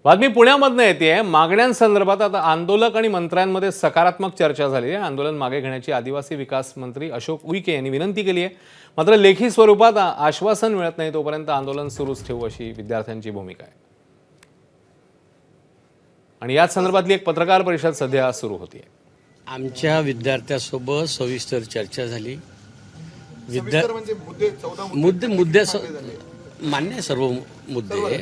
बातमी पुण्यामधनं येते. मागण्यांसंदर्भात आता आंदोलक आणि मंत्र्यांमध्ये सकारात्मक चर्चा झाली आहे. आंदोलन मागे घेण्याची आदिवासी विकास मंत्री अशोक उईके यांनी विनंती केली आहे. मात्र लेखी स्वरूपात आश्वासन मिळत नाही तोपर्यंत आंदोलन सुरूच ठेवू अशी विद्यार्थ्यांची भूमिका आहे. आणि याच संदर्भातली एक पत्रकार परिषद सध्या सुरू होती. आमच्या विद्यार्थ्यांसोबत सविस्तर चर्चा झाली. मुद्दे मान्य आहे, सर्व मुद्दे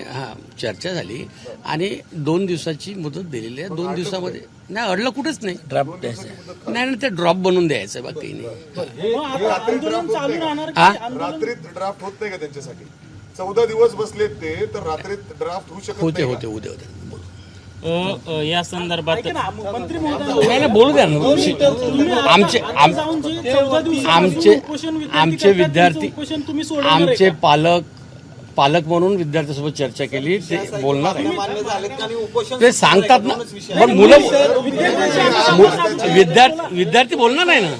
चर्चा झाली आणि 2 दिवसाची मुदत दिलेली आहे. 2 दिवसामध्ये नाही अडलं कुठेच नाही. ड्राफ्ट द्यायचं नाही, ते ड्रॉप बनवून द्यायचं, बाकी काही नाही. रात्रीत ड्राफ्ट होत नाही का त्यांच्यासाठी? 14 दिवस बसलेत ते, तर रात्रीत ड्राफ्ट होऊ शकत होते नाही होते उद्या या संदर्भात बोलू द्या ना. आमचे विद्यार्थी, आमचे पालक म्हणून विद्यार्थ्यांसोबत चर्चा केली. ते बोलणार आहे, ते सांगतात ना. पण मुलं विद्यार्थी बोलणार नाही ना.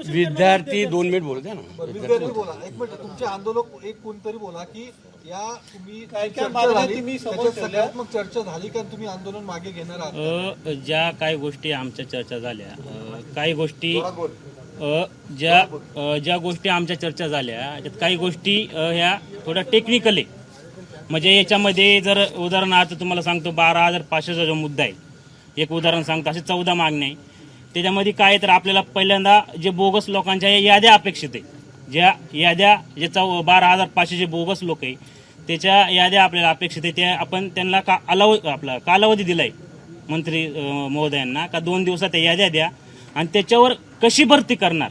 विद्यार्थी 2 मिनिट बोलू द्या ना. विद्यार्थी बोला, 1 मिनिट. तुमचे आंदोलक एक कोणतरी बोला की या तुम्ही सकारात्मक चर्चा झाली का? तुम्ही आंदोलन मागे घेणार आहात? ज्या काही गोष्टी आमच्या चर्चा झाल्या, काही गोष्टी ज्या गोष्टी आमच्या चर्चा झाल्या त्यात काही गोष्टी ह्या थोड्या टेक्निकल आहे. म्हणजे याच्यामध्ये जर उदाहरणार्थ तुम्हाला सांगतो 12,500चा जो मुद्दा आहे, एक उदाहरण सांगतो, असे 14 मागण्या आहे. त्याच्यामध्ये काय तर आपल्याला पहिल्यांदा जे बोगस लोकांच्या याद्या अपेक्षित आहे, ज्या याद्या जे 12,500 जे बोगस लोक आहे त्याच्या याद्या आपल्याला अपेक्षित आहे, त्या आपण त्यांना कालावधी दिला आहे मंत्री महोदयांना का 2 दिवसात त्या याद्या द्या आणि त्याच्यावर कशी भरती करणार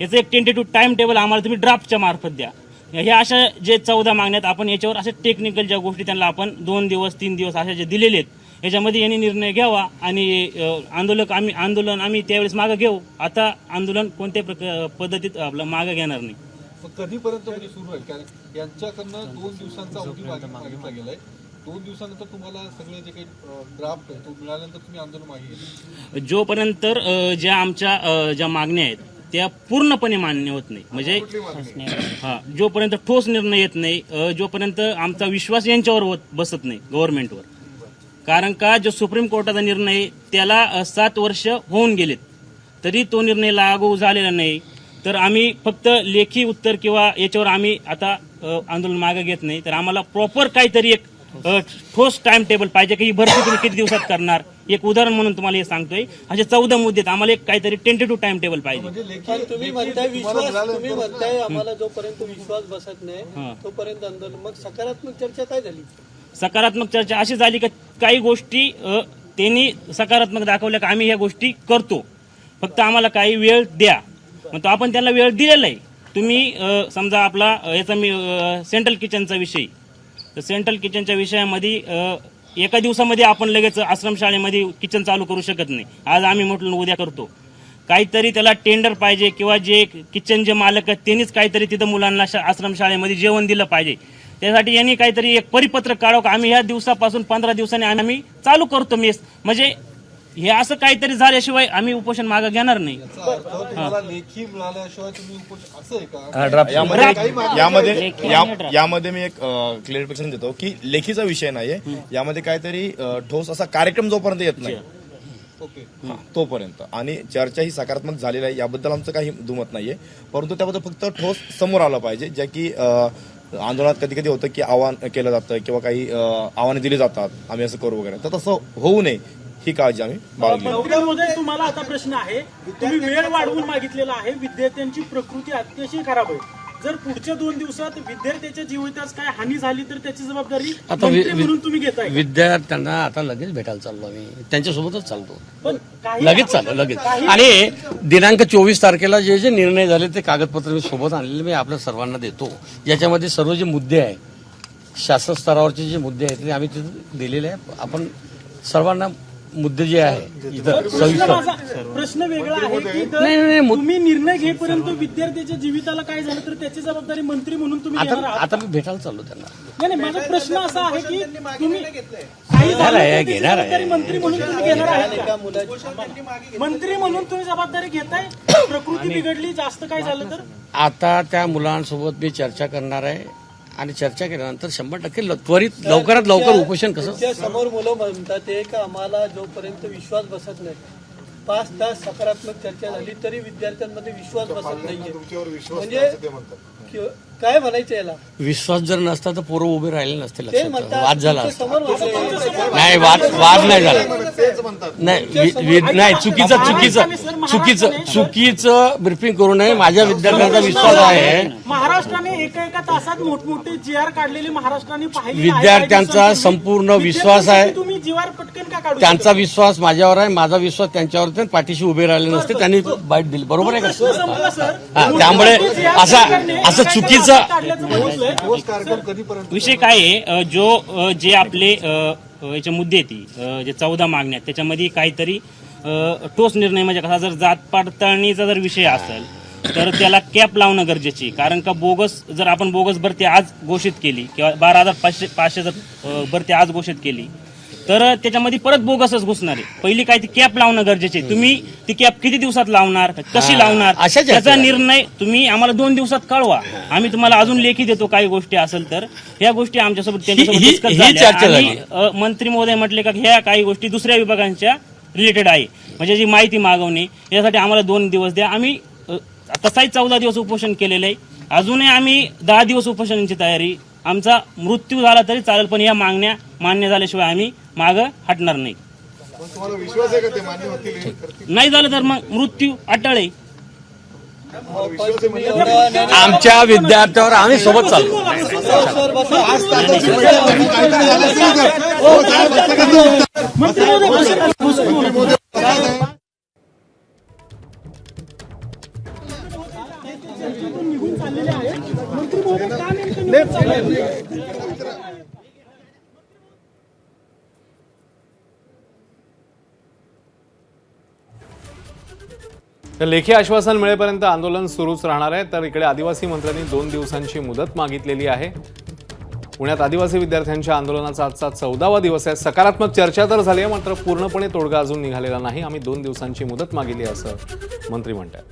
याचं एक टेंटेटिव्ह टाइम टेबल आम्हाला तुम्ही ड्राफ्टच्या मार्फत द्या. ह्या अशा जे 14 मागण्यात आपण याच्यावर असे टेक्निकल ज्या गोष्टी त्यांना आपण 2 दिवस 3 दिवस अशा जे दिलेले आहेत याच्यामध्ये यांनी निर्णय घ्यावा आणि आंदोलन आम्ही त्यावेळेस मागं घेऊ. आता आंदोलन कोणत्या पद्धतीत आपलं मागं घेणार नाही. कधीपर्यंत म्हणजे सुरू आहे? कारण यांच्याकडनं 2 दिवसांचा अवधी मागितला गेलाय. 2 दिवसानंतर तुम्हाला सगळे जे काही ड्राफ्ट आहे तो मिळाल्यानंतर तुम्ही आंदोलन मागे घेतलं. जोपर्यंत ज्या आमच्या ज्या मागण्या आहेत त्या पूर्णपणे मान्य होत नाही, म्हणजे जोपर्यंत ठोस निर्णय येत नाही, जोपर्यंत आमचा विश्वास यांच्यावर बसत नाही गव्हर्नमेंटवर. कारण का जो सुप्रीम कोर्टाचा निर्णय त्याला 7 वर्ष होऊन गेलेत तरी तो निर्णय लागू झालेला नाही. तर आम्ही फक्त लेखी उत्तर किंवा याच्यावर आम्ही आता आंदोलन मागे घेत नाही. तर आम्हाला प्रॉपर काहीतरी एक ठोस टाइम टेबल पाहिजे की ही भरती तुम्ही किती दिवसात करणार. एक उदाहरण म्हणून तुम्हाला हे सांगतोय, असे 14 मुद्दे आहेत. आम्हाला एक काहीतरी टेंटेटिव्ह टाइम टेबल पाहिजे. तुम्ही म्हणताय आम्हाला जोपर्यंत विश्वास बसत नाही तोपर्यंत आंदोलन. मग सकारात्मक चर्चा काय झाली? सकारात्मक चर्चा अशी झाली की काही गोष्टी त्यांनी सकारात्मक दाखवल्या की आम्ही ह्या गोष्टी करतो, फक्त आम्हाला काही वेळ द्या. मग तो आपण त्यांना वेळ दिलेला आहे. तुम्ही समजा आपला याचा मी सेंट्रल किचनचा विषय, तर सेंट्रल किचनच्या विषयामध्ये एका दिवसामध्ये आपण लगेच आश्रमशाळेमध्ये किचन चालू करू शकत नाही. आज आम्ही म्हटलं उद्या करतो. काहीतरी त्याला टेंडर पाहिजे किंवा जे किचन जे मालक आहेत त्यांनीच काहीतरी तिथं मुलांना आश्रमशाळेमध्ये जेवण दिलं पाहिजे. त्यासाठी यांनी काहीतरी एक परिपत्रक काढावं का आम्ही ह्या दिवसापासून 15 दिवसांनी आम्ही चालू करतो मेस. म्हणजे हे असं काहीतरी झाल्याशिवाय आम्ही उपोषण मागे घेणार नाही. लेखी मिळाल्याशिवाय तुम्ही उपोषण असं आहे का? यामध्ये मी एक क्लिअरिफिकेशन देतो की लेखीचा विषय नाहीये. यामध्ये काहीतरी ठोस असा कार्यक्रम जोपर्यंत येत नाही तोपर्यंत, आणि चर्चा ही सकारात्मक झालेली आहे याबद्दल आमचं काही दुमत नाहीये. परंतु त्याबद्दल फक्त ठोस समोर आलं पाहिजे. ज्या की आंदोलनात कधी कधी होतं की आव्हान केलं जातं किंवा काही आव्हाने दिली जातात, आम्ही असं करू वगैरे, तर तसं होऊ नये ही काळजी आम्ही बाळगली. तुम्हाला आता प्रश्न आहे, तुम्ही वेळ वाढवून मागितलेला आहे. विद्यार्थ्यांची प्रकृती अतिशय खराब आहे. जर पुढच्या 2 दिवसात विद्यार्थ्याच्या जीवितास काय हानी झाली तर त्याची जबाबदारी म्हणून तुम्ही घेताय. विद्यार्थ्यांना आता लगेच भेटायला चाललो आम्ही, त्यांच्यासोबतच चालतो. लगेच लगेच. आणि दिनांक 24 तारखेला जे जे निर्णय झाले ते कागदपत्र मी सोबत आणलेले मी आपल्या सर्वांना देतो. याच्यामध्ये सर्व जे मुद्दे आहेत, शासन स्तरावरचे जे मुद्दे आहेत ते आम्ही तिथे दिलेले आहे. आपण सर्वांना मुद्दे जे आहे इथं सविस्तर. प्रश्न वेगळा आहे की तुम्ही निर्णय घेपर्यंत विद्यार्थ्याच्या जीविताला काय झालं तर त्याची जबाबदारी मंत्री म्हणून तुम्ही आता मी भेटायला चाललो त्यांना. नाही, माझा प्रश्न असा आहे की तुम्ही काही झालं तर आहे, त्याची घेणार आहे. जबाबदारी मंत्री म्हणून तुम्ही घेणार आहात एका का? मुलाची मंत्री म्हणून तुम्ही जबाबदारी घेताय. प्रकृती बिघडली, जास्त काय झालं तर आता त्या मुलांसोबत मी चर्चा करणार आहे आणि चर्चा केल्यानंतर 100% त्वरित लवकरात लवकर उपोषण कसं तुमच्या समोर मुलं म्हणतात ते का आम्हाला जोपर्यंत विश्वास बसत नाही 5 तास सकारात्मक चर्चा झाली तरी विद्यार्थ्यांमध्ये विश्वास बसत नाहीये. तुमच्यावर विश्वास म्हणजे नाही असं ते म्हणतात. काय म्हणायचं याला विश्वास जर नसता तर पोरं उभे राहिले नसते. ते लक्षात म्हणतात ठेवा. वाद झाला तुमच्या असता. समोर म्हणले. नाही वाद नाही झाला. तेच म्हणतात. नाही चुकीचं ब्रिफिंग करू नये. माझ्या विद्यार्थ्यांचा विश्वास आहे. महाराष्ट्राने एका तासात मोठमोठे GR काढलेले महाराष्ट्राने पाहिले आहे. विद्यार्थ्यांचा काही दिवसांपूर्वी. संपूर्ण विश्वास आहे. तुम्ही जीवार पटकन का काढू त्यांचा विश्वास माझ्यावर आहे, माझा विश्वास त्यांच्यावर आहे. पाठीशी उभे राहिले नसते, त्यांनी बाईट दिली. बरोबर आहे का? संपला, सर. हा, त्यामुळे असं चुकीचं काढल्याचं बघितलंय. ठोस कार्यक्रम कधीपर्यंत विषय काय आहे जे आपले याचे मुद्दे आहेत जे 14 मागण्या आहेत, त्याच्यामध्ये काहीतरी ठोस निर्णय म्हणजे कसा जर जात पडताळणीचा जर विषय असेल तर त्याला कॅप लावणं गरजेची आहे. कारण का जर आपण बोगस भरती आज घोषित केली किंवा 12,500 जर भरती आज घोषित केली तर त्याच्यामध्ये परत बोगसच घुसणार आहे. पहिली काय ती कॅप लावणं गरजेचे आहे. तुम्ही ती कॅप किती दिवसात लावणार, कशी लावणार, अशाच त्याचा निर्णय तुम्ही आम्हाला 2 दिवसात कळवा. आम्ही तुम्हाला अजून लेखी देतो काही गोष्टी असेल तर. ह्या गोष्टी आमच्यासोबत त्यांच्यासोबत ही discuss चर्चा झाल्या. झाली. आणि मंत्री महोदय म्हटले का ह्या काही गोष्टी दुसऱ्या विभागांच्या रिलेटेड आहे, म्हणजे जी माहिती मागवणे यासाठी आम्हाला 2 दिवस द्या. आम्ही तसाही 14 दिवस उपोषण केलेलं आहे. अजूनही आम्ही 10 दिवस उपोषणाची तयारी. आमचा मृत्यू झाला तरी चालेल, पण या मागण्या मान्य झाल्याशिवाय आम्ही मागं हटणार नाही. पण तुम्हाला विश्वास आहे का ते मान्य होतील हे करतील? नाही झालं तर मग मृत्यू अटळ आहे. विश्वास आहे म्हणजे आमच्या विद्यार्थ्यावर आम्ही सोबत चालतो. निघून चाललेले आहेत. मंत्री महोदय का नेमकं निघून चालले? तर लेखी आश्वासन मिळेपर्यंत आंदोलन सुरूच राहणार आहे. तर इकडे आदिवासी मंत्र्यांनी 2 दिवसांची मुदत मागितलेली आहे. पुण्यात आदिवासी विद्यार्थ्यांच्या आंदोलनाचा आजचा 14वा दिवस आहे. सकारात्मक चर्चा तर झाली आहे, मात्र पूर्णपणे तोडगा अजून निघालेला नाही. आम्ही 2 दिवसांची मुदत मागितली असं मंत्री म्हणतात.